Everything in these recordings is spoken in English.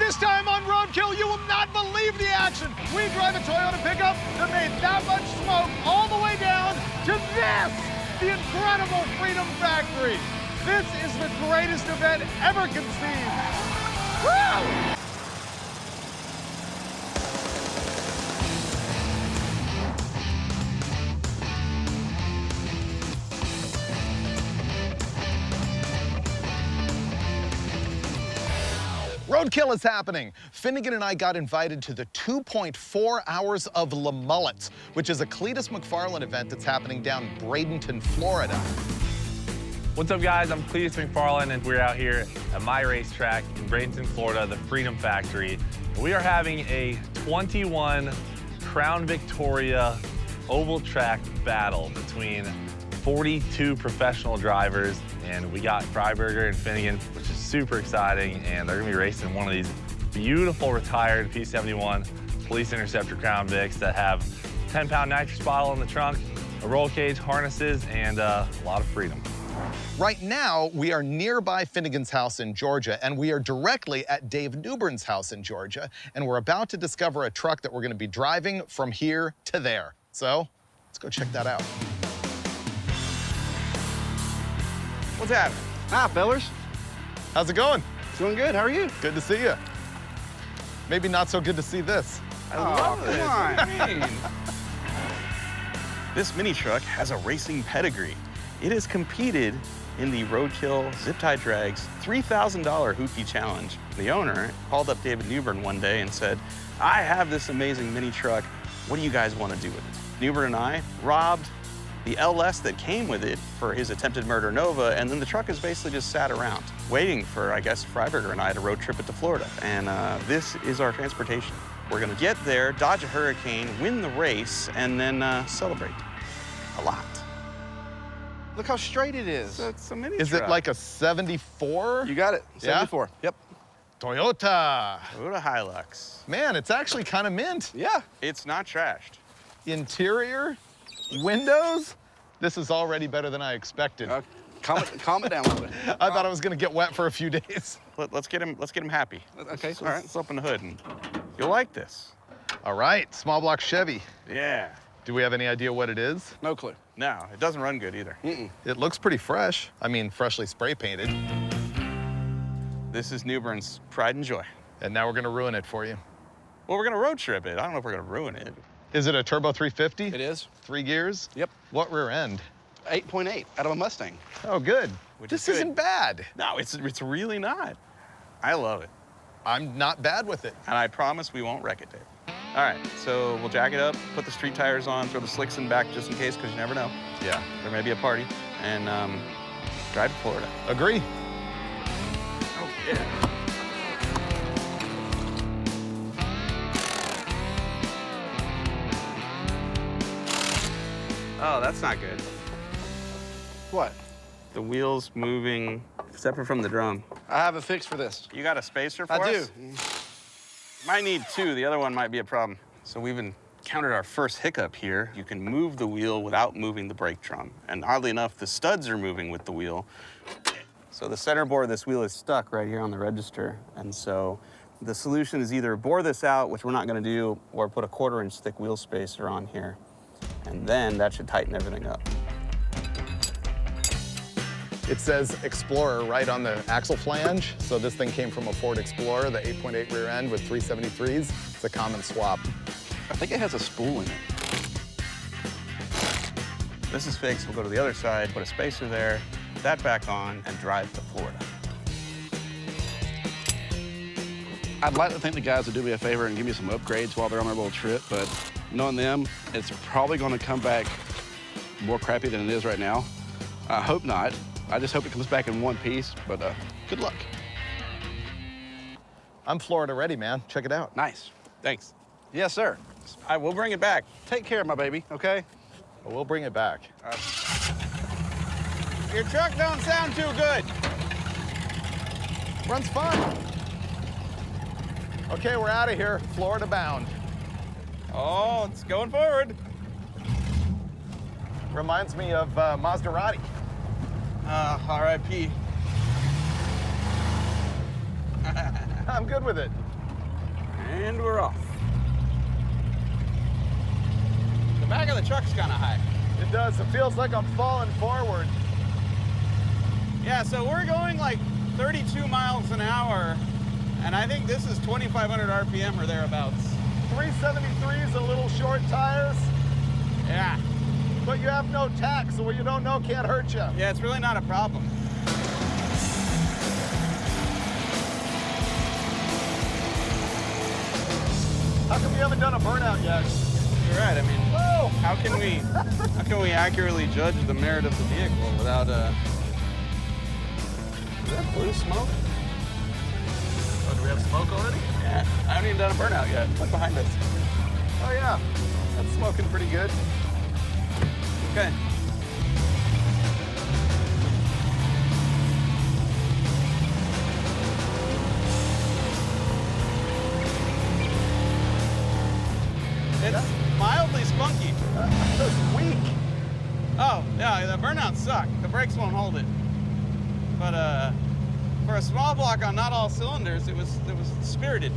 This time on Roadkill, you will not believe the action. We drive a Toyota pickup that made that much smoke all the way down to this, the incredible Freedom Factory. This is the greatest event ever conceived. Woo! Roadkill is happening. Finnegan and I got invited to the 2.4 Hours of LeMullets, which is a Cleetus McFarland event that's happening down Bradenton, Florida. What's up, guys? I'm Cleetus McFarland, and we're out here at my racetrack in Bradenton, Florida, the Freedom Factory. We are having a 21 Crown Victoria oval track battle between 42 professional drivers, and we got Freiburger and Finnegan, which is super exciting, and they're gonna be racing one of these beautiful retired P71 Police Interceptor Crown Vics that have 10-pound nitrous bottle in the trunk, a roll cage, harnesses, and a lot of freedom. Right now, we are nearby Finnegan's house in Georgia, and we are directly at Dave Newbern's house in Georgia, and we're about to discover a truck that we're gonna be driving from here to there. So, let's go check that out. What's happening? Hi, fellers. How's it going? It's going good. How are you? Good to see you. Maybe not so good to see this. I love it. Come on. This mini truck has a racing pedigree. It has competed in the Roadkill Zip Tie Drags $3,000 Hoopty Challenge. The owner called up David Newbern one day and said, I have this amazing mini truck. What do you guys want to do with it? Newbern and I robbed the LS that came with it for his attempted murder Nova, and then the truck has basically just sat around, waiting for, I guess, Freiburger and I to road trip it to Florida. And this is our transportation. We're gonna get there, dodge a hurricane, win the race, and then celebrate a lot. Look how straight it is. So it's a mini Is truck. it like a 74? You got it. 74. Yeah? Yep. Toyota. Toyota Hilux. Man, it's actually kind of mint. Yeah. It's not trashed. Interior, windows. This is already better than I expected. Calm it down a little bit. I thought I was gonna get wet for a few days. Let's get him happy. Okay. All All right. Let's open the hood, and you'll like this. All right, small block Chevy. Yeah. Do we have any idea what it is? No clue. No, it doesn't run good either. It looks pretty fresh. I mean, freshly spray painted. This is Newbern's pride and joy. And now we're gonna ruin it for you. Well, we're gonna road trip it. I don't know if we're gonna ruin it. Is it a turbo 350? It is. 3 gears? Yep. What rear end? 8.8 out of a Mustang. Oh, good. Which This is good. isn't bad. No, it's really not. I love it. I'm not bad with it. And I promise we won't wreck it, Dave. All right, so we'll jack it up, put the street tires on, throw the slicks in back just in case, because you never know. Yeah. There may be a party, and drive to Florida. Agree. Oh, yeah. Oh, that's not good. What? The wheel's moving separate from the drum. I have a fix for this. You got a spacer for I us? do. Might need 2. The other one might be a problem. So we've encountered our first hiccup here. You can move the wheel without moving the brake drum. And oddly enough, the studs are moving with the wheel. So the center bore of this wheel is stuck right here on the register. And so the solution is either bore this out, which we're not gonna do, or put a 1/4-inch thick wheel spacer on here. And then that should tighten everything up. It says Explorer right on the axle flange. So this thing came from a Ford Explorer, the 8.8 rear end with 373s. It's a common swap. I think it has a spool in it. This is fixed. We'll go to the other side, put a spacer there, put that back on, and drive to Florida. I'd like to think the guys would do me a favor and give me some upgrades while they're on their little trip, but knowing them, it's probably going to come back more crappy than it is right now. I hope not. I just hope it comes back in one piece, but good luck. I'm Florida ready, man. Check it out. Nice. Thanks. Yes, sir. I will bring it back. Take care of my baby, okay? We'll bring it back. Your truck don't sound too good. Runs fine. Okay, we're out of here. Florida bound. Oh, it's going forward. Reminds me of Maserati. R.I.P. I'm good with it. And we're off. The back of the truck's kind of high. It does. It feels like I'm falling forward. Yeah, so we're going like 32 miles an hour, and I think this is 2,500 RPM or thereabouts. 373s and little short tires, Yeah. but you have no tax, so what you don't know can't hurt you. Yeah, it's really not a problem. How come you haven't done a burnout yet? You're right. I mean, Whoa! how can we accurately judge the merit of the vehicle without Is that blue smoke? Oh, do we have smoke already? Yeah. I haven't even done a burnout yet. Look behind us. Oh yeah, that's smoking pretty good. Okay. It's mildly spunky. That's weak. Oh, yeah, the burnouts suck. The brakes won't hold it. But for a small block on not all cylinders, it was spirited.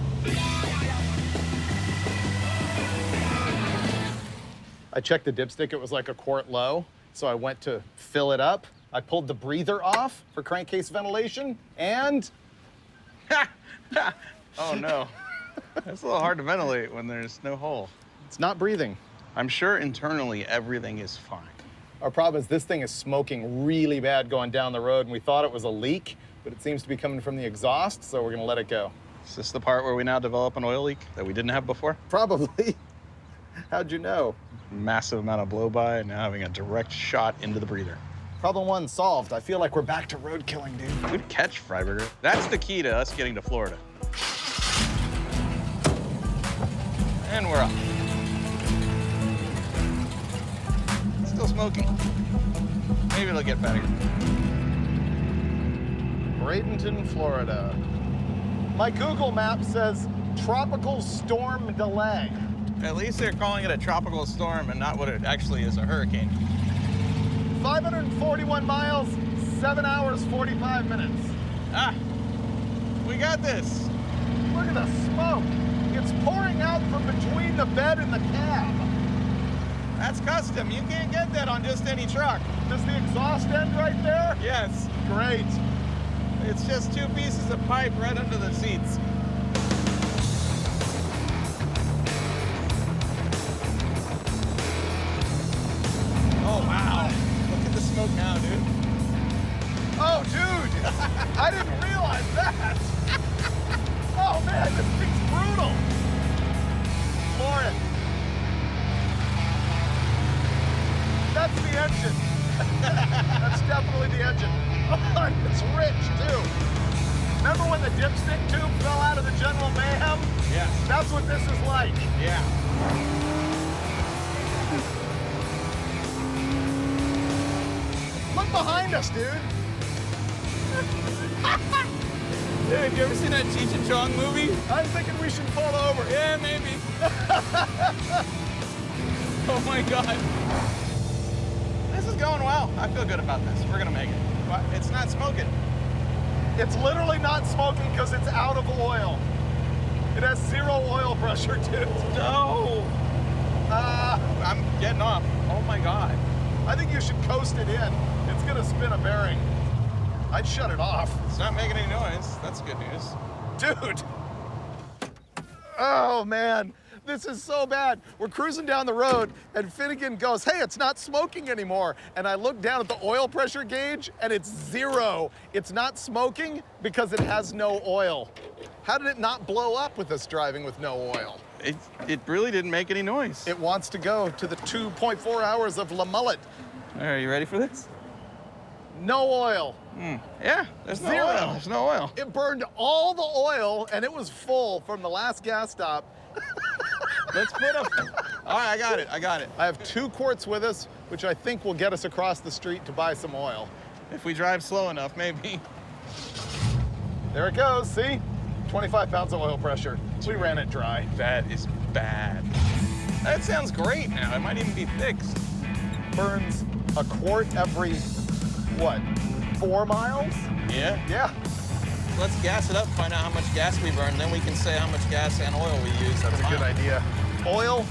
I checked the dipstick, it was like a quart low, so I went to fill it up. I pulled the breather off for crankcase ventilation, and Oh no. It's a little hard to ventilate when there's no hole. it's not breathing. I'm sure internally everything is fine. Our problem is this thing is smoking really bad going down the road, and we thought it was a leak, but it seems to be coming from the exhaust, so we're gonna let it go. Is this the part where we now develop an oil leak that we didn't have before? Probably. How'd you know? Massive amount of blow-by and now having a direct shot into the breather. Problem 1 solved. I feel like we're back to road killing, dude. Good catch, Freiburger. That's the key to us getting to Florida. And we're up. Still smoking. Maybe it'll get better. Bradenton, Florida. My Google map says tropical storm delay. At least they're calling it a tropical storm and not what it actually is, a hurricane. 541 miles, 7 hours, 45 minutes. Ah, we got this. Look at the smoke. It's pouring out from between the bed and the cab. That's custom. You can't get that on just any truck. Does the exhaust end right there? Yes, Great. it's just 2 pieces of pipe right under the seats. Oh, wow. Look at the smoke now, dude. Oh, dude. I didn't realize that. Oh, man, this thing's brutal. Floor it. That's the engine. That's definitely the engine. Oh, it's rich, too. Remember when the dipstick tube fell out of the General Mayhem? Yes. That's what this is like. Yeah. Look behind us, dude. Dude, have you ever seen that Cheech and Chong movie? I'm thinking we should pull over. Yeah, maybe. Oh my God. This is going well. I feel good about this. We're gonna make it. But it's not smoking. It's literally not smoking because it's out of oil. It has 0 oil pressure, dude. No. I'm getting off. Oh my God. I think you should coast it in. It's gonna spin a bearing. I'd shut it off. It's not making any noise. That's good news. Dude. Oh, man. This is so bad. We're cruising down the road, and Finnegan goes, hey, it's not smoking anymore. And I look down at the oil pressure gauge, and it's 0. It's not smoking because it has no oil. How did it not blow up with us driving with no oil? It really didn't make any noise. It wants to go to the 2.4 hours of LeMullet. All right, you ready for this? No oil. Yeah, there's no 0. oil. There's no oil. It burned all the oil, and it was full from the last gas stop. Let's put a... All right, I got it. I got it. I have 2 quarts with us, which I think will get us across the street to buy some oil. If we drive slow enough, maybe. There it goes, see? 25 pounds of oil pressure. We ran it dry. That is bad. That sounds great now. It might even be fixed. Burns a quart every, what, 4 miles? Yeah? Yeah. let's gas it up, find out how much gas we burn, then we can say how much gas and oil we use. That's a good idea. Oil,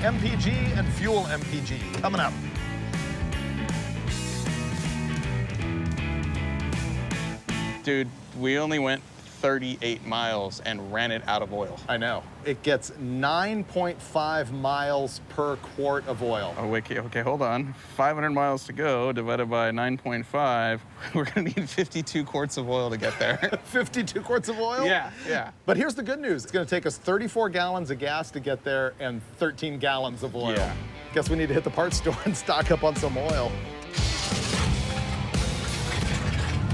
MPG, and fuel MPG. Coming up. Dude, we only went 38 miles and ran it out of oil. I know. It gets 9.5 miles per quart of oil. Oh, wait, okay, hold on. 500 miles to go divided by 9.5. We're gonna need 52 quarts of oil to get there. 52 quarts of oil? Yeah. But here's the good news. It's gonna take us 34 gallons of gas to get there and 13 gallons of oil. Yeah. Guess we need to hit the parts store and stock up on some oil.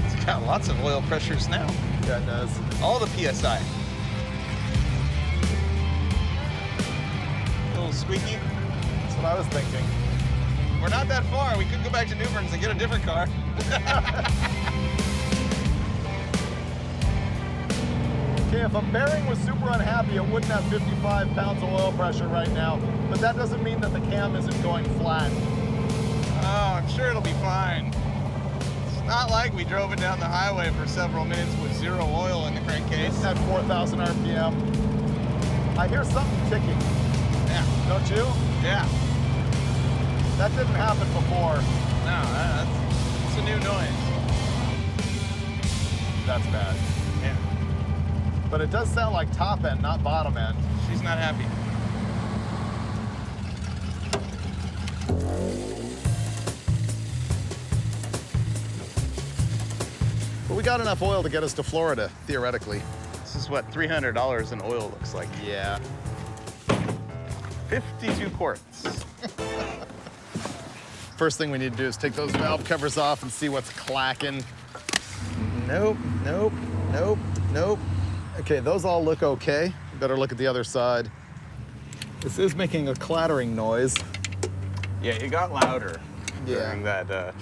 It's got lots of oil pressures now. Yeah, it does. All the PSI. A little squeaky. That's what I was thinking. We're not that far. We could go back to New Bern's and get a different car. Okay, if a bearing was super unhappy, it wouldn't have 55 pounds of oil pressure right now, but that doesn't mean that the cam isn't going flat. Oh, I'm sure it'll be fine. It's not like we drove it down the highway for several minutes with zero oil in the crankcase. At 4,000 RPM. I hear something ticking. Yeah. Don't you? Yeah. That didn't happen before. No, that's a new noise. That's bad. Yeah. But it does sound like top end, not bottom end. She's not happy. But we got enough oil to get us to Florida, theoretically. This is what $300 in oil looks like. Yeah. 52 quarts. First thing we need to do is take those valve covers off and see what's clacking. Nope. Okay, those all look okay. Better look at the other side. This is making a clattering noise. Yeah, it got louder Yeah. during that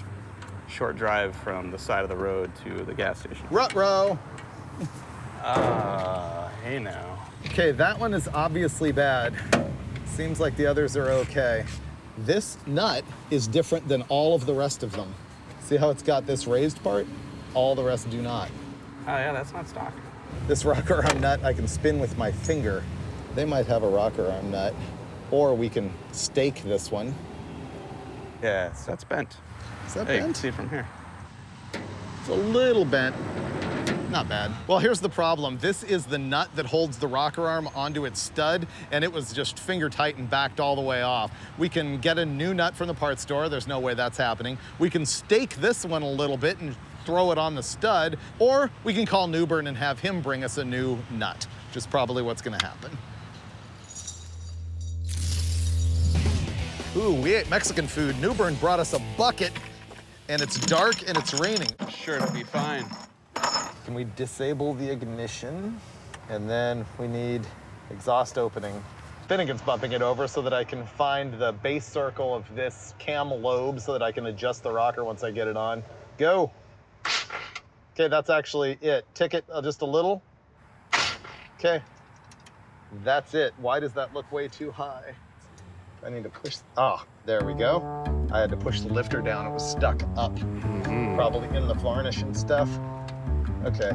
short drive from the side of the road to the gas station. Ruh-roh. Hey now. Okay, that one is obviously bad. Seems like the others are okay. This nut is different than all of the rest of them. See how it's got this raised part? All the rest do not. Oh yeah, that's not stock. This rocker arm nut I can spin with my finger. They might have a rocker arm nut. Or we can stake this one. Yeah, that's bent. Is that Hey, you can bent? see it from here. It's a little bent. Not bad. Well, here's the problem. This is the nut that holds the rocker arm onto its stud, and it was just finger tight and backed all the way off. We can get a new nut from the parts store. There's no way that's happening. We can stake this one a little bit and throw it on the stud, or we can call New Bern and have him bring us a new nut, which is probably what's gonna happen. Ooh, we ate Mexican food. New Bern brought us a bucket, and it's dark and it's raining. Sure, it'll be fine. Can we disable the ignition? And then we need exhaust opening. Finnegan's bumping it over so that I can find the base circle of this cam lobe so that I can adjust the rocker once I get it on. Go. Okay, that's actually it. Tick it just a little. Okay, that's it. Why does that look way too high? I need to push, there we go. I had to push the lifter down, it was stuck up. Probably in the varnish and stuff. Okay.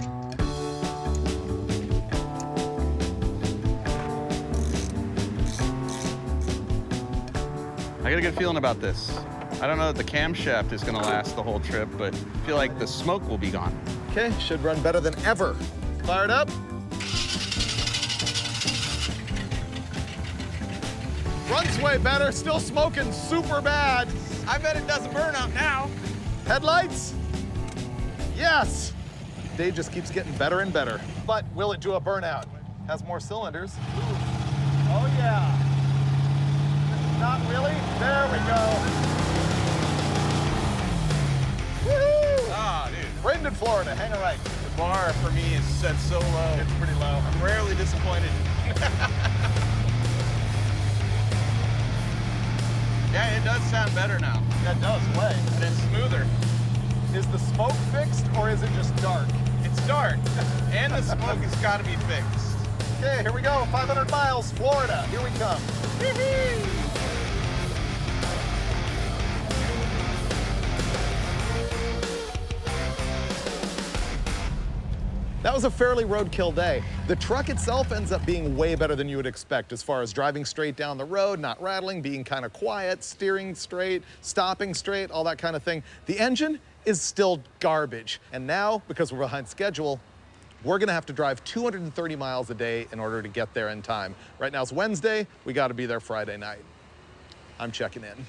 I got a good feeling about this. I don't know that the camshaft is gonna last the whole trip, but I feel like the smoke will be gone. Okay, should run better than ever. Fired up. Runs way better, still smoking super bad. I bet it doesn't burn out now. Headlights? Yes. Day just keeps getting better and better. But will it do a burnout? Has more cylinders. Ooh. Oh yeah. Not really. There we go. Woohoo! Ah, dude. Bradenton, in Florida, hang a right. The bar for me is set so low. It's pretty low. I'm rarely disappointed. Yeah, it does sound better now. That does, way. And it's smoother. Is the smoke fixed or is it just dark? It's dark, and the smoke has got to be fixed. Okay, here we go. 500 miles, Florida. Here we come. That was a fairly roadkill day. The truck itself ends up being way better than you would expect as far as driving straight down the road, not rattling, being kind of quiet, steering straight, stopping straight, all that kind of thing. The engine is still garbage. And now, because we're behind schedule, we're gonna have to drive 230 miles a day in order to get there in time. Right now it's Wednesday, we gotta be there Friday night. I'm checking in.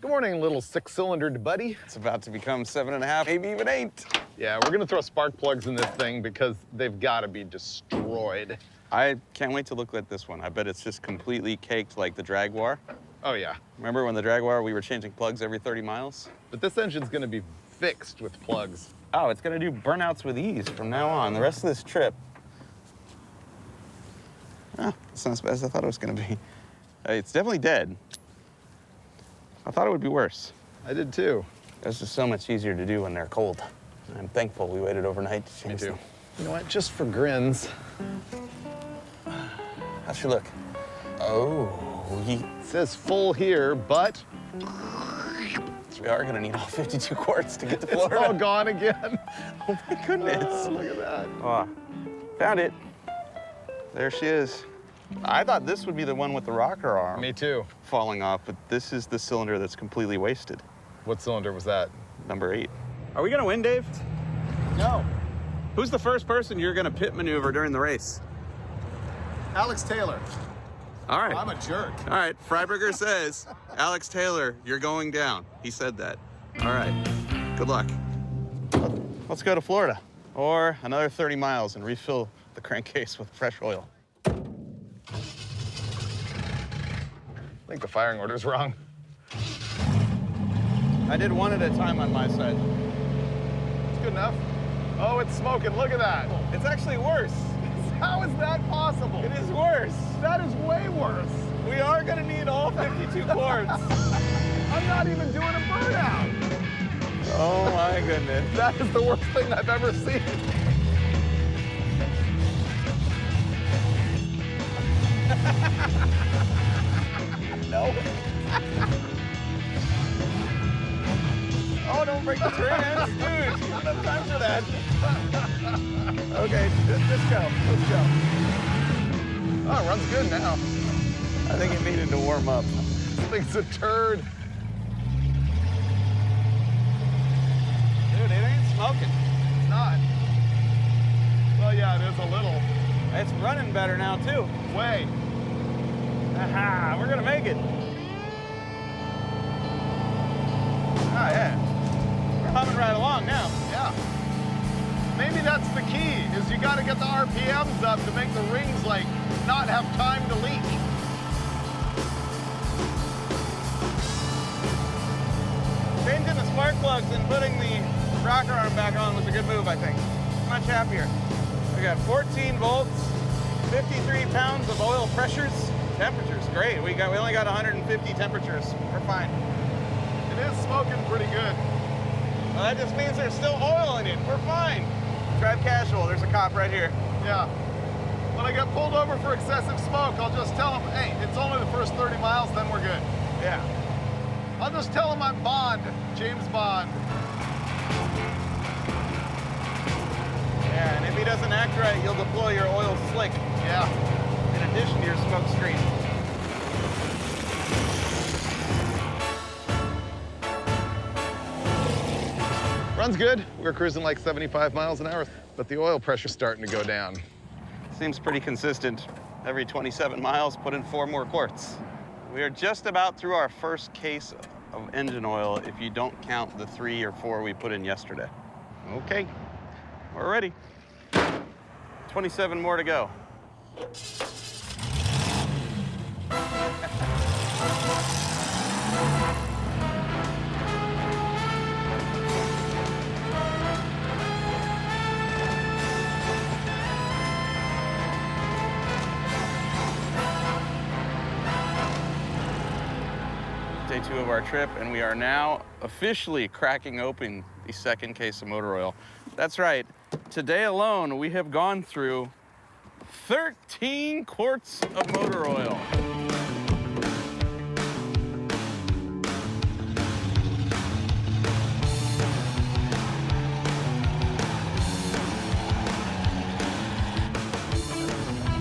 Good morning, little six-cylindered buddy. It's about to become 7.5, maybe even 8. Yeah, we're gonna throw spark plugs in this thing because they've gotta be destroyed. I can't wait to look at this one. I bet it's just completely caked like the Jaguar. Oh yeah, Remember when the Jaguar, we were changing plugs every 30 miles? but this engine's gonna be fixed with plugs. Oh, it's gonna do burnouts with ease from now on. The rest of this trip. Oh, it's not as bad as I thought it was gonna be. It's definitely dead. I thought it would be worse. I did too. It's just so much easier to do when they're cold. I'm thankful we waited overnight to change Me too. them. You know what, just for grins. How's she look? Oh, It says full here, but we are gonna need all 52 quarts to get to it's Florida. all gone again. Oh my goodness. Oh, look at that. Oh, found it. There she is. I thought this would be the one with the rocker arm Me too. falling off, but this is the cylinder that's completely wasted. What cylinder was that? Number 8. Are we gonna win, Dave? No. Who's the first person you're gonna pit maneuver during the race? Alex Taylor. All right. I'm a jerk. All right, Freiburger says, Alex Taylor, you're going down. He said that. All right, good luck. Let's go to Florida. Or another 30 miles and refill the crankcase with fresh oil. I think the firing order's wrong. I did one at a time on my side. It's good enough. Oh, it's smoking. Look at that. It's actually worse. How is that possible? It is worse. That is way worse. We are gonna need all 52 quarts. I'm not even doing a burnout. Oh my goodness. That is the worst thing I've ever seen. No. Oh, don't break the trans. Dude, you don't have time for that. Okay, let's go. Let's go. Oh, it runs good now. I think it needed to warm up. This thing's a turd. Dude, it ain't smoking. It's not. Well, yeah, it is a little. It's running better now, too. Way. Aha, we're gonna make it. Oh, yeah. We're humming right along now. Yeah. Maybe that's the key, is you gotta get the RPMs up to make the rings, like, not have time to leak. Changing the spark plugs and putting the rocker arm back on was a good move, I think. Much happier. We got 14 volts, 53 pounds of oil pressures. Temperatures, great. We only got 150 temperatures. We're fine. It is smoking pretty good. Well, that just means there's still oil in it. We're fine. Drive casual. There's a cop right here. Yeah. When I get pulled over for excessive smoke, I'll just tell him, hey, it's only the first 30 miles, then we're good. Yeah. I'll just tell him I'm Bond, James Bond. Yeah, and if he doesn't act right, you'll deploy your oil slick Yeah. in addition to your smoke screen. Runs good. We're cruising like 75 miles an hour, but the oil pressure's starting to go down. Seems pretty consistent. Every 27 miles, put in 4 more quarts. We are just about through our first case of engine oil if you don't count the 3 or 4 we put in yesterday. Okay, we're ready. 27 more to go. Day 2 of our trip, and we are now officially cracking open the second case of motor oil. That's right. Today alone, we have gone through 13 quarts of motor oil.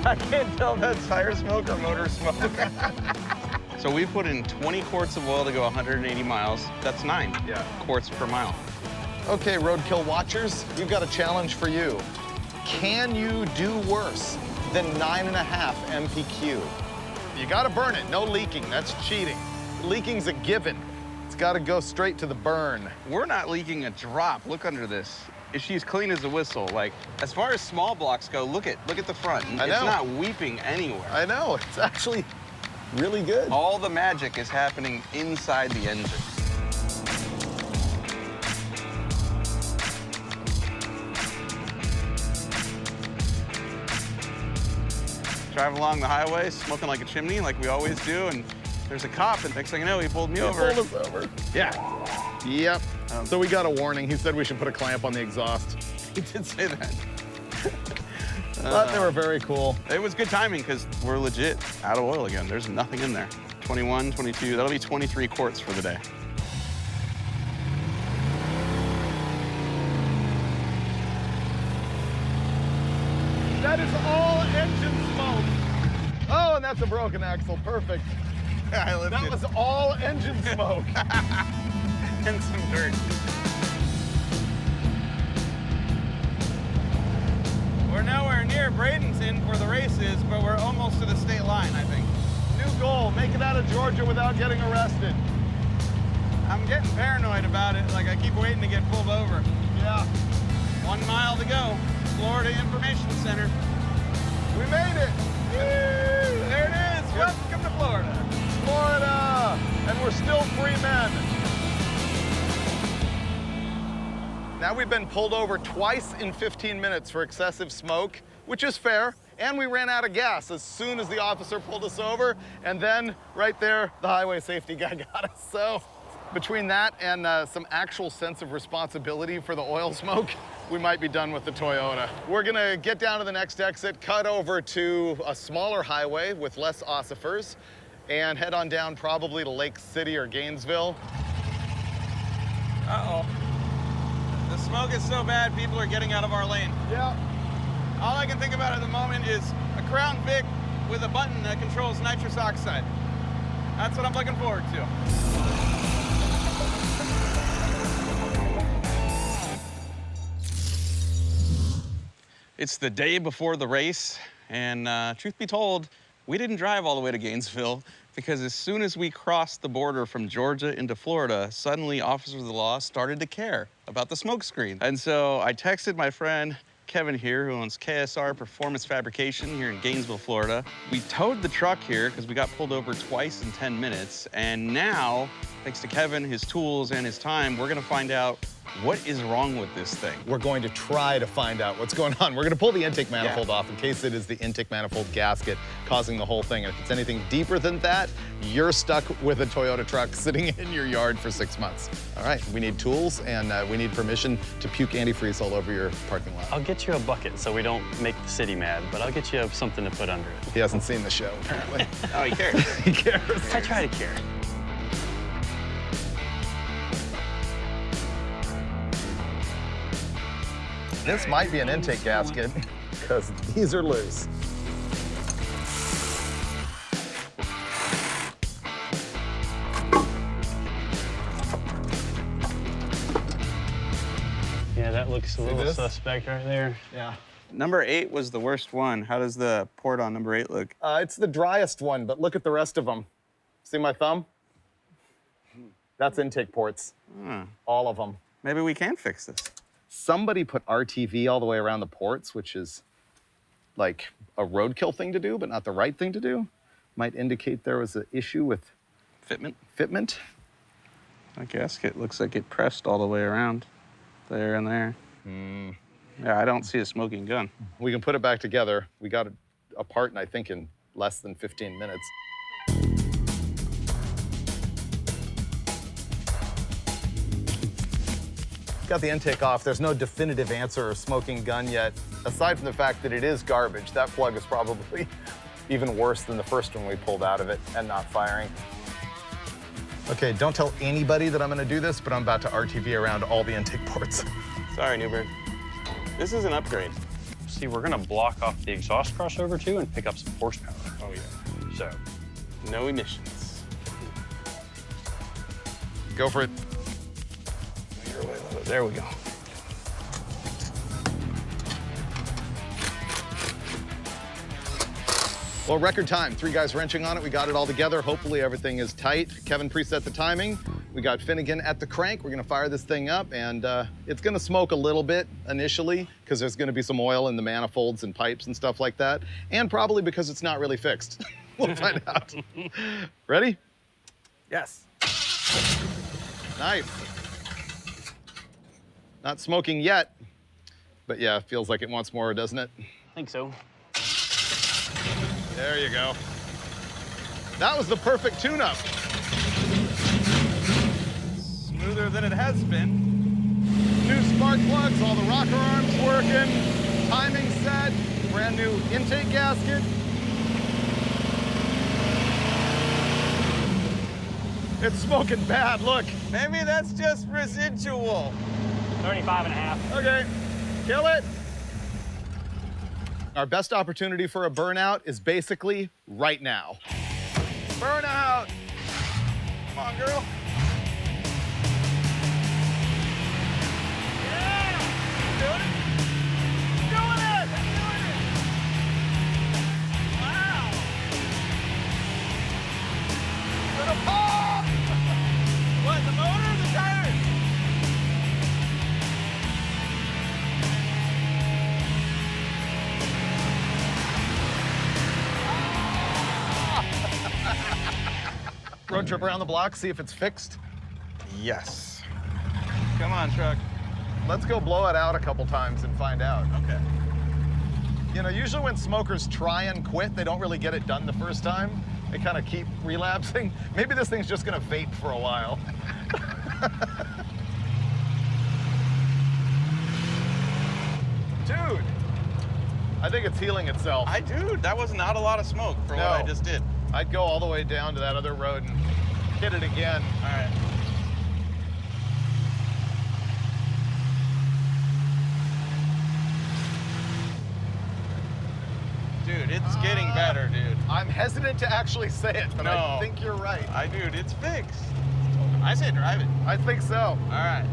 I can't tell if that's tire smoke or motor smoke. So we put in 20 quarts of oil to go 180 miles. That's 9 quarts per mile. Okay, Roadkill watchers, we've got a challenge for you. Can you do worse than 9.5 MPQ? You gotta burn it, no leaking, that's cheating. Leaking's a given. It's gotta go straight to the burn. We're not leaking a drop. Look under this. She's clean as a whistle. Like, as far as small blocks go, look at the front. I know. It's not weeping anywhere. I know, it's actually really good. All the magic is happening inside the engine. Drive along the highway, smoking like a chimney, like we always do, and there's a cop, and next thing you know, he pulled me over. Pulled us over. Yeah. Yep. So we got a warning. He said we should put a clamp on the exhaust. He did say that. But they were very cool. It was good timing because we're legit out of oil again. There's nothing in there. 21, 22, that'll be 23 quarts for the day. That is all engine smoke. Oh, and that's a broken axle. Perfect. That was all engine smoke. And some dirt. We're nowhere near Bradenton where the race is, but we're almost to the state line, I think. New goal, make it out of Georgia without getting arrested. I'm getting paranoid about it. Like, I keep waiting to get pulled over. Yeah. 1 mile to go. Florida Information Center. We made it. Woo! There it is. Yep. Welcome to Florida. Florida. And we're still free men. Now we've been pulled over twice in 15 minutes for excessive smoke, which is fair. And we ran out of gas as soon as the officer pulled us over. And then right there, the highway safety guy got us. So between that and some actual sense of responsibility for the oil smoke, we might be done with the Toyota. We're gonna get down to the next exit, cut over to a smaller highway with less ossifers, and head on down probably to Lake City or Gainesville. Uh-oh. The smoke is so bad, people are getting out of our lane. Yeah. All I can think about at the moment is a Crown Vic with a button that controls nitrous oxide. That's what I'm looking forward to. It's the day before the race, and truth be told, we didn't drive all the way to Gainesville because as soon as we crossed the border from Georgia into Florida, suddenly officers of the law started to care about the smoke screen. And so I texted my friend Kevin here, who owns KSR Performance Fabrication here in Gainesville, Florida. We towed the truck here because we got pulled over twice in 10 minutes. And now, thanks to Kevin, his tools, and his time, we're gonna find out what is wrong with this thing. We're going to try to find out what's going on. We're going to pull the intake manifold off in case it is the intake manifold gasket causing the whole thing. And if it's anything deeper than that, you're stuck with a Toyota truck sitting in your yard for 6 months. All right, we need tools and we need permission to puke antifreeze all over your parking lot. I'll get you a bucket so we don't make the city mad, but I'll get you something to put under it. He hasn't seen the show, apparently. Oh, he cares. He cares. I try to care. This might be an intake gasket because these are loose. Yeah, that looks a little this? suspect right there. Yeah. Number 8 was the worst one. How does the port on number 8 look? It's the driest one, but look at the rest of them. See my thumb? That's intake ports. All of them. Maybe we can fix this. Somebody put RTV all the way around the ports, which is like a roadkill thing to do, but not the right thing to do. Might indicate there was an issue with fitment. I guess it looks like it pressed all the way around there and there. Yeah, I don't see a smoking gun. We can put it back together. We got it apart, I think, in less than 15 minutes. Got the intake off. There's no definitive answer or smoking gun yet, aside from the fact that it is garbage. That plug is probably even worse than the first one we pulled out of it and not firing. Okay, don't tell anybody that I'm gonna do this, but I'm about to RTV around all the intake ports. Sorry, Newbird. This is an upgrade. See, we're gonna block off the exhaust crossover too and pick up some horsepower. Oh, yeah. So, No emissions. Go for it. There we go. Well, record time. 3 guys wrenching on it. We got it all together. Hopefully everything is tight. Kevin preset the timing. We got Finnegan at the crank. We're gonna fire this thing up, and it's gonna smoke a little bit initially because there's gonna be some oil in the manifolds and pipes and stuff like that, and probably because it's not really fixed. We'll find out. Ready? Yes. Nice. Not smoking yet, but yeah, feels like it wants more, doesn't it? I think so. There you go. That was the perfect tune-up. Smoother than it has been. New spark plugs, all the rocker arms working, timing set, brand new intake gasket. It's smoking bad, look. Maybe that's just residual. 35.5. Okay, kill it. Our best opportunity for a burnout is basically right now. Burnout. Come on, girl. Yeah! Doing it. Doing it. Doing it. Wow. Gonna pop! What, the motor or the tires? Road trip around the block, see if it's fixed. Yes. Come on, truck. Let's go blow it out a couple times and find out. Okay. You know, usually when smokers try and quit, they don't really get it done the first time. They kind of keep relapsing. Maybe this thing's just gonna vape for a while. Dude, I think it's healing itself. Dude, that was not a lot of smoke for what I just did. I'd go all the way down to that other road and hit it again. All right. Dude, it's getting better, dude. I'm hesitant to actually say it, but I No. think you're right. Dude, it's fixed. I say drive it. I think so. All right.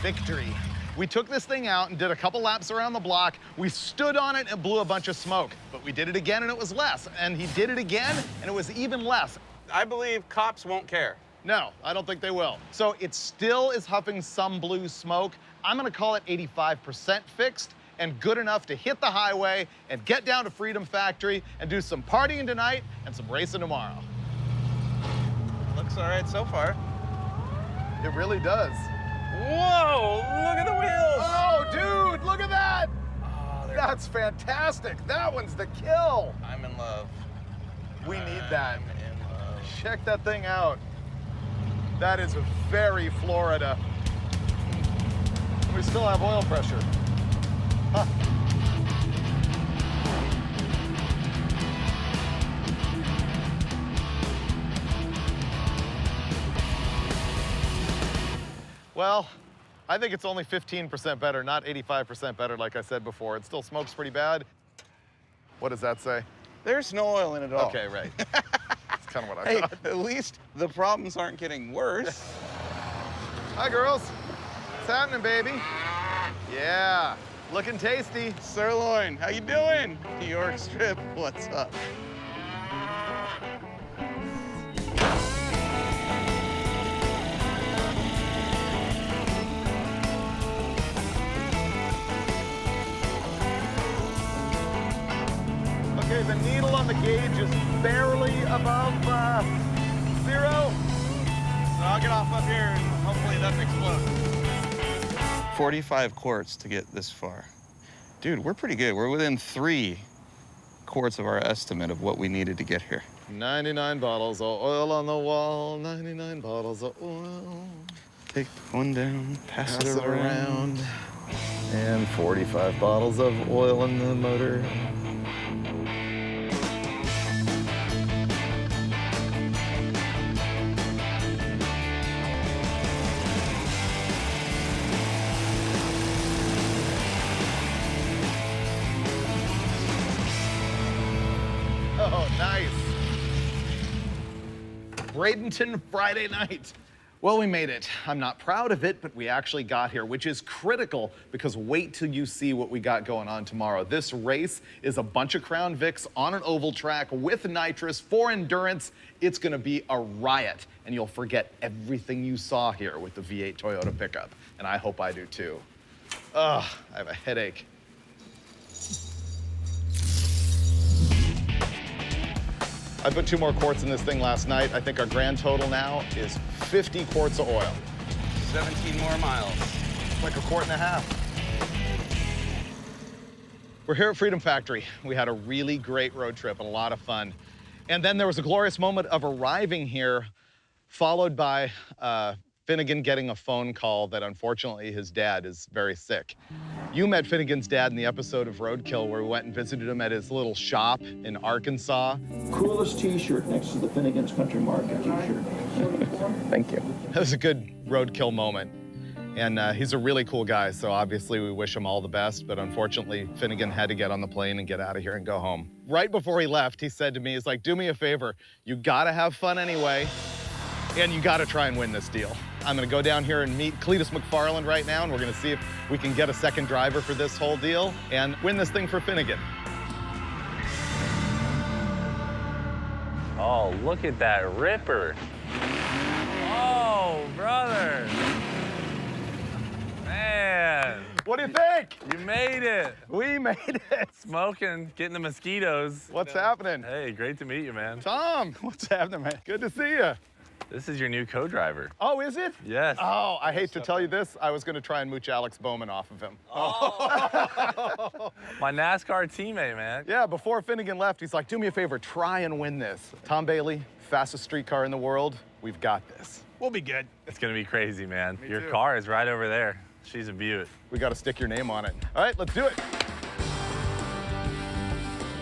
Victory. We took this thing out and did a couple laps around the block. We stood on it and blew a bunch of smoke, but we did it again and it was less. And he did it again and it was even less. I believe cops won't care. No, I don't think they will. So it still is huffing some blue smoke. I'm gonna call it 85% fixed and good enough to hit the highway and get down to Freedom Factory and do some partying tonight and some racing tomorrow. Looks all right so far. It really does. Whoa, look at the wheels. Oh, dude, look at that. Oh, That's fantastic. That one's the kill. I'm in love. We need that. I'm in love. Check that thing out. That is very Florida. We still have oil pressure. Huh. Well, I think it's only 15% better, not 85% better, like I said before. It still smokes pretty bad. What does that say? There's no oil in it at all. Okay, right. That's kind of what I Hey, thought. at least the problems aren't getting worse. Hi, girls. What's happening, baby? Yeah, looking tasty. Sirloin, how you doing? New York strip, what's up? Okay, the needle on the gauge is barely above 0. So I'll get off up here and hopefully that explodes. 45 quarts to get this far. Dude, we're pretty good. We're within 3 quarts of our estimate of what we needed to get here. 99 bottles of oil on the wall, 99 bottles of oil. Take one down, pass it around. And 45 bottles of oil in the motor. Nice. Bradenton Friday night. Well, we made it. I'm not proud of it, but we actually got here, which is critical because wait till you see what we got going on tomorrow. This race is a bunch of Crown Vics on an oval track with nitrous for endurance. It's gonna be a riot, and you'll forget everything you saw here with the V8 Toyota pickup, and I hope I do too. Ugh, I have a headache. I put 2 more quarts in this thing last night. I think our grand total now is 50 quarts of oil. 17 more miles. Like a quart and a half. We're here at Freedom Factory. We had a really great road trip and a lot of fun. And then there was a glorious moment of arriving here, followed by Finnegan getting a phone call that unfortunately his dad is very sick. You met Finnegan's dad in the episode of Roadkill where we went and visited him at his little shop in Arkansas. Coolest t-shirt next to the Finnegan's Country Market t-shirt. Thank you. That was a good Roadkill moment. And he's a really cool guy, so obviously we wish him all the best, but unfortunately Finnegan had to get on the plane and get out of here and go home. Right before he left, he said to me, he's like, do me a favor, you gotta have fun anyway, and you gotta try and win this deal. I'm gonna go down here and meet Cleetus McFarland right now, and we're gonna see if we can get a second driver for this whole deal and win this thing for Finnegan. Oh, look at that ripper. Oh, brother. Man. What do you think? You made it. We made it. Smoking, getting the mosquitoes. What's happening? Hey, great to meet you, man. Tom, what's happening, man? Good to see you. This is your new co-driver. Oh, is it? Yes. Oh, I hate to tell you this. I was going to try and mooch Alex Bowman off of him. Oh. My NASCAR teammate, man. Yeah, before Finnegan left, he's like, do me a favor, try and win this. Tom Bailey, fastest street car in the world. We've got this. We'll be good. It's going to be crazy, man. Me Your too. car is right over there. She's a beaut. We got to stick your name on it. All right, let's do it.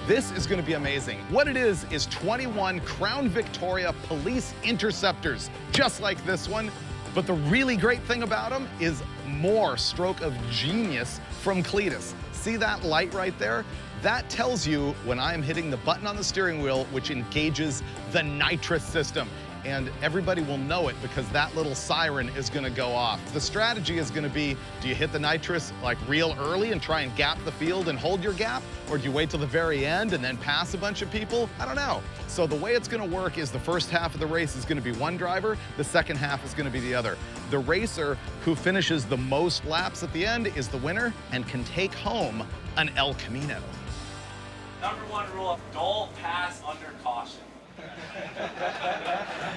This is gonna be amazing. What it is 21 Crown Victoria police interceptors, just like this one. But the really great thing about them is more stroke of genius from Cleetus. See that light right there? That tells you when I am hitting the button on the steering wheel, which engages the nitrous system. And everybody will know it because that little siren is gonna go off. The strategy is gonna be, do you hit the nitrous like real early and try and gap the field and hold your gap? Or do you wait till the very end and then pass a bunch of people? I don't know. So the way it's gonna work is the first half of the race is gonna be one driver, the second half is gonna be the other. The racer who finishes the most laps at the end is the winner and can take home an El Camino. #1 rule, don't pass under caution.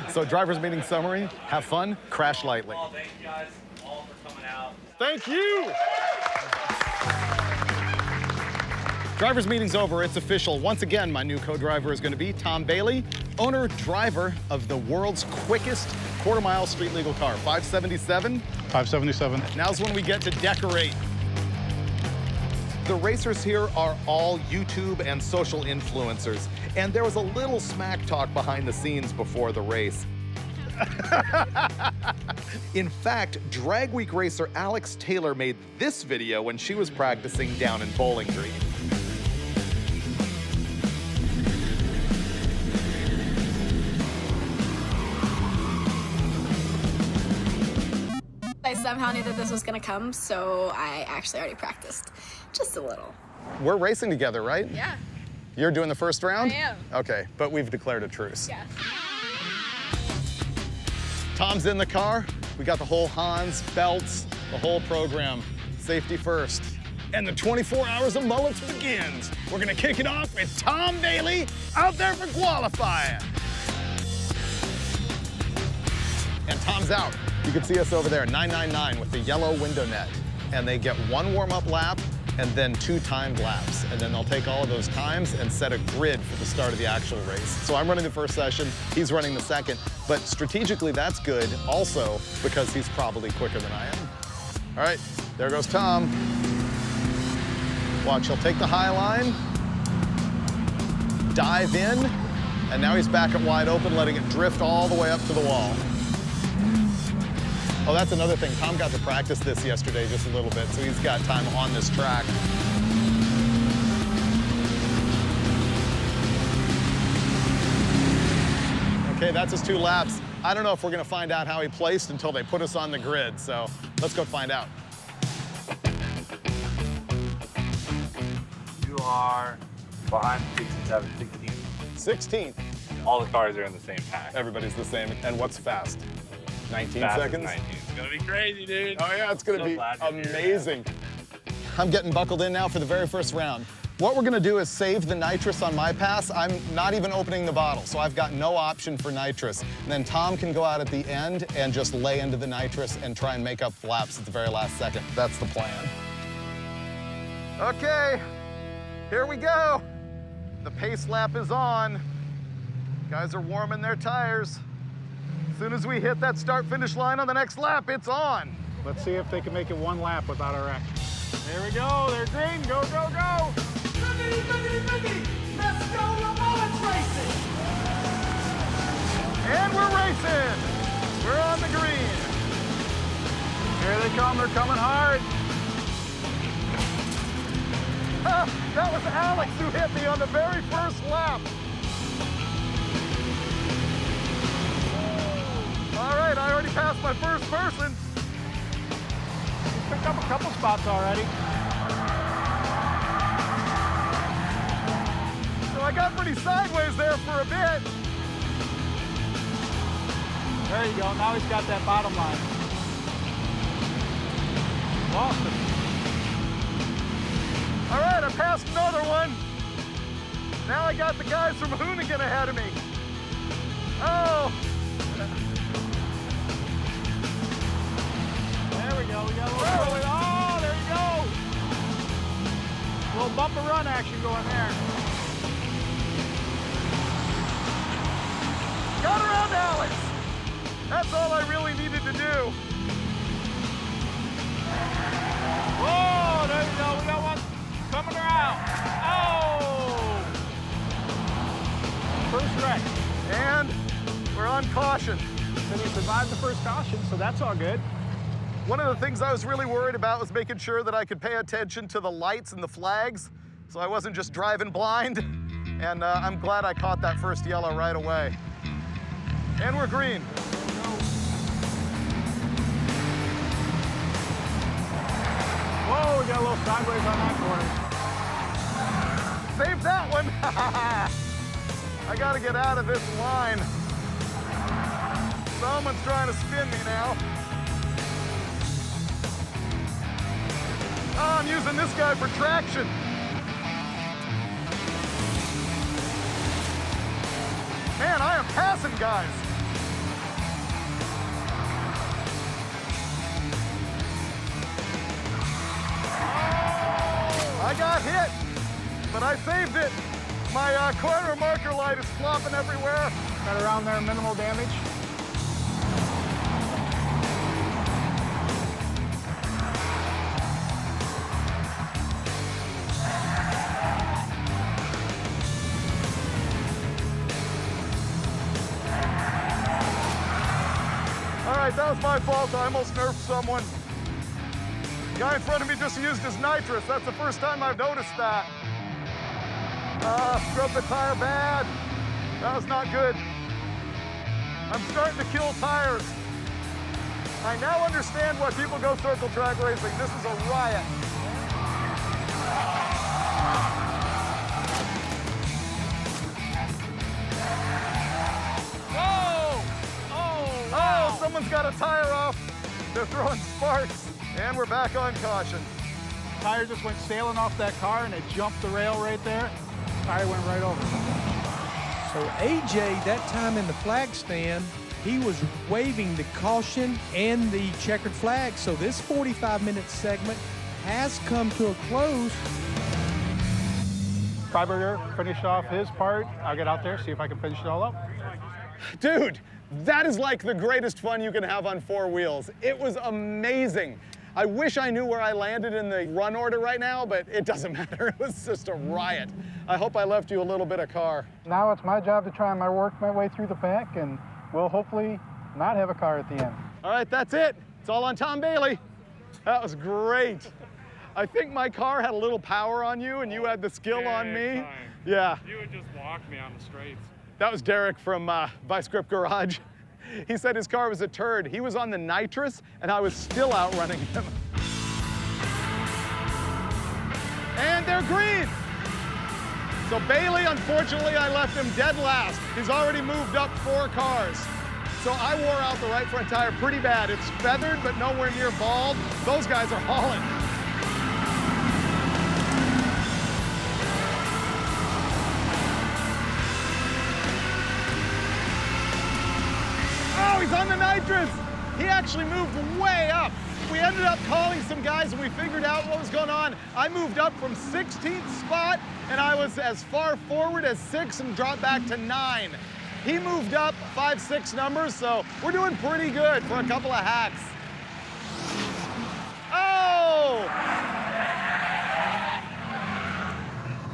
So driver's meeting summary, have fun, crash lightly. Well, thank you guys all for coming out. Thank you. Driver's meeting's over, it's official. Once again, my new co-driver is gonna be Tom Bailey, owner-driver of the world's quickest quarter-mile street legal car, 577. 577. Now's when we get to decorate. The racers here are all YouTube and social influencers, and there was a little smack talk behind the scenes before the race. In fact, Drag Week racer Alex Taylor made this video when she was practicing down in Bowling Green. I somehow knew that this was gonna come, so I actually already practiced. Just a little. We're racing together, right? Yeah. You're doing the first round? I am. Okay, but we've declared a truce. Yeah. Tom's in the car. We got the whole Hans, belts, the whole program. Safety first. And the 24 Hours of Mullets begins. We're gonna kick it off with Tom Bailey out there for qualifying. And Tom's out. You can see us over there, 999 with the yellow window net. And they get one warm-up lap and then 2 timed laps. And then they'll take all of those times and set a grid for the start of the actual race. So I'm running the first session, he's running the second. But strategically, that's good also because he's probably quicker than I am. All right, there goes Tom. Watch, he'll take the high line, dive in, and now he's back at wide open, letting it drift all the way up to the wall. Oh, that's another thing. Tom got to practice this yesterday just a little bit, so he's got time on this track. Okay, that's his 2 laps. I don't know if we're gonna find out how he placed until they put us on the grid, so let's go find out. You are behind 67, 16. 16th. All the cars are in the same pack. Everybody's the same. And what's fast? 19 Fast seconds? is 19. It's gonna be crazy, dude. Oh yeah, it's gonna So be glad you're here, amazing. I'm getting buckled in now for the very first round. What we're gonna do is save the nitrous on my pass. I'm not even opening the bottle, so I've got no option for nitrous. And then Tom can go out at the end and just lay into the nitrous and try and make up laps at the very last second. That's the plan. Okay, here we go. The pace lap is on. Guys are warming their tires. As soon as we hit that start-finish line on the next lap, it's on. Let's see if they can make it 1 lap without a wreck. There we go, they're green, go, go, go! Boogity, boogity, boogity! Let's go LeMullets racing! And we're racing! We're on the green. Here they come, they're coming hard. That was Alex who hit me on the very first lap. All right, I already passed my first person. Picked up a couple spots already. So I got pretty sideways there for a bit. There you go, now he's got that bottom line. Lost him. All right, I passed another one. Now I got the guys from Hoonigan ahead of me. Oh. There we go, we got a little rolling. Oh, there you go. A little bumper run action going there. Got around Alex. That's all I really needed to do. Whoa, there you go, we got one coming around. Oh! First wreck. And we're on caution. And he survived the first caution, so that's all good. One of the things I was really worried about was making sure that I could pay attention to the lights and the flags, so I wasn't just driving blind. And I'm glad I caught that first yellow right away. And we're green. Whoa, we got a little sideways on that corner. Save that one. I gotta get out of this line. Someone's trying to spin me now. Oh, I'm using this guy for traction. Man, I am passing guys. I got hit, but I saved it. My corner marker light is flopping everywhere. Got around there, minimal damage. All right, that was my fault. I almost nerfed someone. The guy in front of me just used his nitrous. That's the first time I've noticed that. Scrubbed the tire bad. That was not good. I'm starting to kill tires. I now understand why people go circle track racing. This is a riot. Whoa! Oh, wow. Oh, someone's got a tire off. They're throwing sparks. And we're back on caution. Tire just went sailing off that car and it jumped the rail right there. Tire went right over. So AJ, that time in the flag stand, he was waving the caution and the checkered flag. So this 45-minute segment has come to a close. Freiburger finished off his part. I'll get out there, see if I can finish it all up. Dude, that is like the greatest fun you can have on 4 wheels. It was amazing. I wish I knew where I landed in the run order right now, but it doesn't matter. It was just a riot. I hope I left you a little bit of car. Now it's my job to try and work my way through the pack, and we'll hopefully not have a car at the end. All right, that's it. It's all on Tom Bailey. That was great. I think my car had a little power on you, and you had the skill on me. Time. Yeah. You would just walk me on the straights. That was Derek from Vice Grip Garage. He said his car was a turd. He was on the nitrous, and I was still outrunning him. And they're green. So Bailey, unfortunately, I left him dead last. He's already moved up 4 cars. So I wore out the right front tire pretty bad. It's feathered, but nowhere near bald. Those guys are hauling. Oh, he's on the nitrous. He actually moved way up. We ended up calling some guys and we figured out what was going on. I moved up from 16th spot and I was as far forward as 6 and dropped back to 9. He moved up 5, 6 numbers, so we're doing pretty good for a couple of hacks. Oh!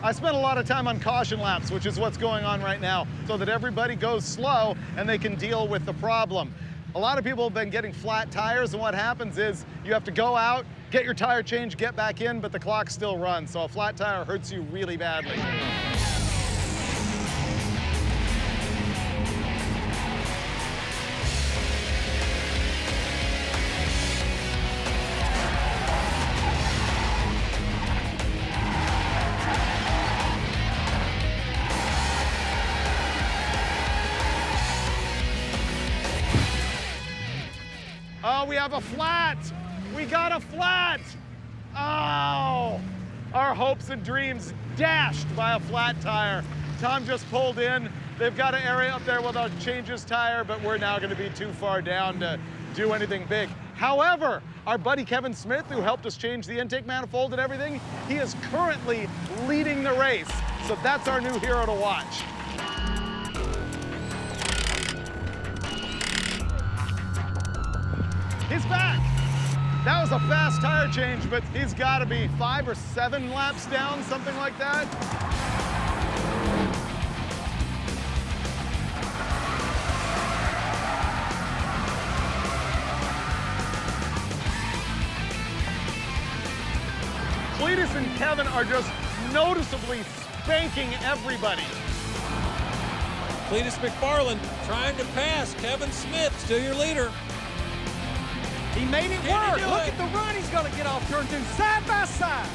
I spent a lot of time on caution laps, which is what's going on right now, so that everybody goes slow and they can deal with the problem. A lot of people have been getting flat tires, and what happens is you have to go out, get your tire changed, get back in, but the clock still runs, so a flat tire hurts you really badly. Oh, we have a flat. We got a flat. Oh, our hopes and dreams dashed by a flat tire. Tom just pulled in. They've got an area up there where they'll change his tire, but we're now gonna be too far down to do anything big. However, our buddy Kevin Smith, who helped us change the intake manifold and everything, he is currently leading the race. So that's our new hero to watch. He's back. That was a fast tire change, but he's got to be 5 or 7 laps down, something like that. Cleetus and Kevin are just noticeably spanking everybody. Cleetus McFarland trying to pass Kevin Smith, still your leader. He made it work. Look at the run he's going to get off turn 2, side by side.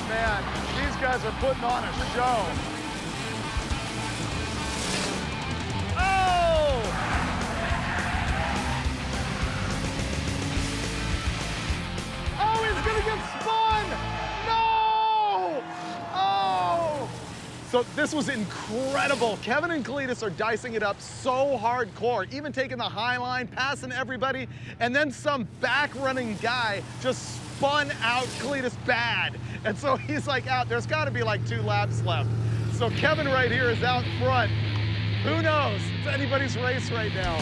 Man, these guys are putting on a show. Oh! Oh, he's going to get spun! No! Oh! So this was incredible. Kevin and Cleetus are dicing it up so hardcore, even taking the high line, passing everybody, and then some back-running guy just spun out Cleetus bad. And so he's like out. There's got to be like 2 laps left. So Kevin right here is out front. Who knows? It's anybody's race right now.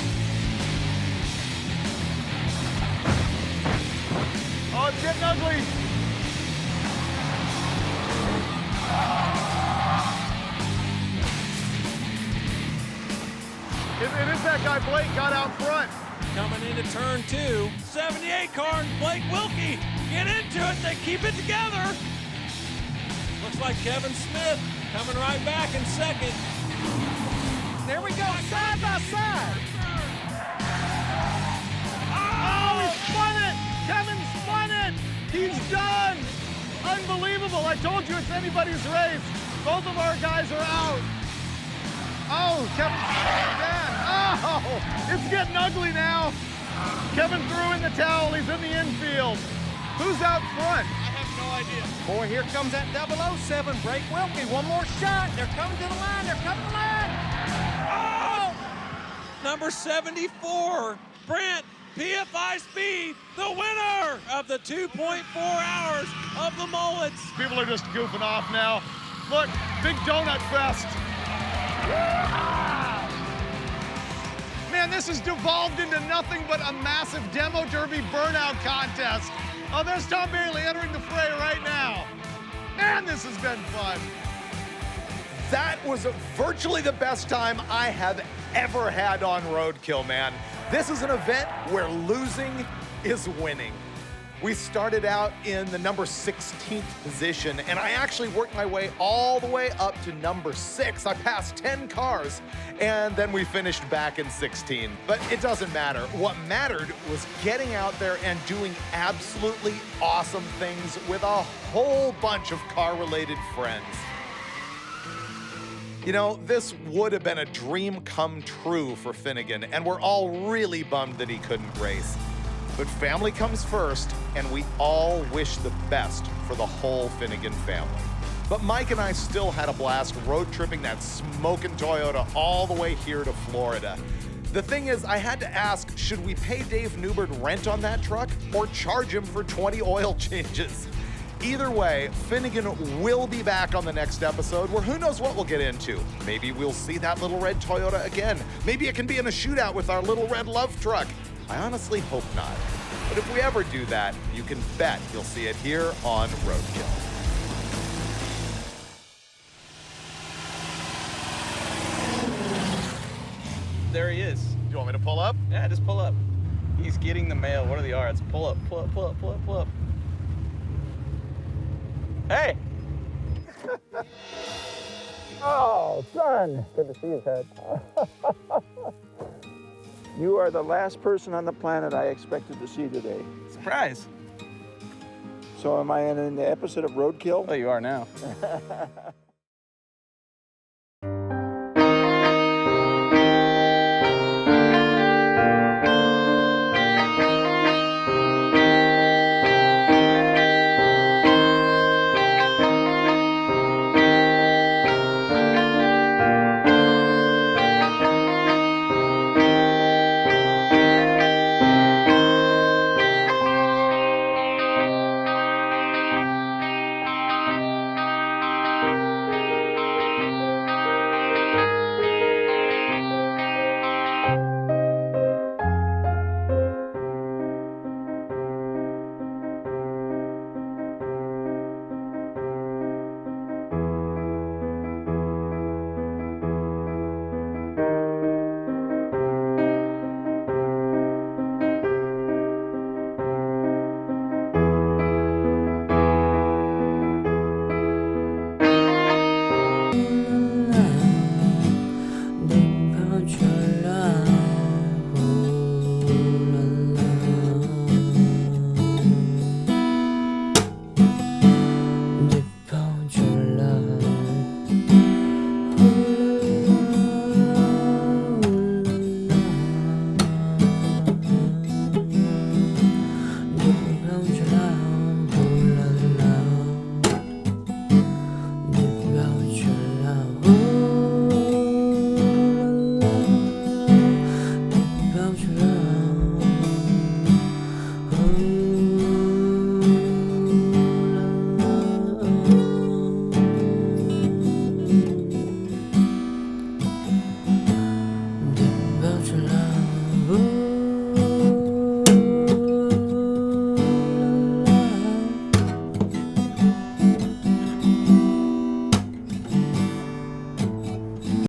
Oh, it's getting ugly. It is that guy Blake got out front. Coming into turn 2, 78 car and Blake Wilkie get into it. They keep it together. Looks like Kevin Smith coming right back in second. There we go, side by side. Oh, he spun it! Kevin spun it! He's done! Unbelievable. I told you it's anybody's race. Both of our guys are out. Oh, Kevin again. Oh, it's getting ugly now. Kevin threw in the towel. He's in the infield. Who's out front? I have no idea. Boy, here comes that 007, Blake Wilkie. One more shot. They're coming to the line. They're coming to the line. Oh! Number 74, Brent PFI Speed, the winner of the 2.4 Hours of LeMullets. People are just goofing off now. Look, big donut fest. Man, this has devolved into nothing but a massive demo derby burnout contest. Oh, there's Tom Bailey entering the fray right now. Man, this has been fun. That was virtually the best time I have ever had on Roadkill, man. This is an event where losing is winning. We started out in the number 16th position, and I actually worked my way all the way up to number 6. I passed 10 cars, and then we finished back in 16. But it doesn't matter. What mattered was getting out there and doing absolutely awesome things with a whole bunch of car-related friends. You know, this would have been a dream come true for Finnegan, and we're all really bummed that he couldn't race. But family comes first, and we all wish the best for the whole Finnegan family. But Mike and I still had a blast road tripping that smoking Toyota all the way here to Florida. The thing is, I had to ask, should we pay Dave Newbert rent on that truck or charge him for 20 oil changes? Either way, Finnegan will be back on the next episode where who knows what we'll get into. Maybe we'll see that little red Toyota again. Maybe it can be in a shootout with our little red love truck. I honestly hope not. But if we ever do that, you can bet you'll see it here on Roadkill. There he is. Do you want me to pull up? Yeah, just pull up. He's getting the mail. What are the odds? Pull up, pull up, pull up, pull up, pull up. Hey! Oh, son. Good to see you, Ted. You are the last person on the planet I expected to see today. Surprise. So am I in the episode of Roadkill? Oh, you are now.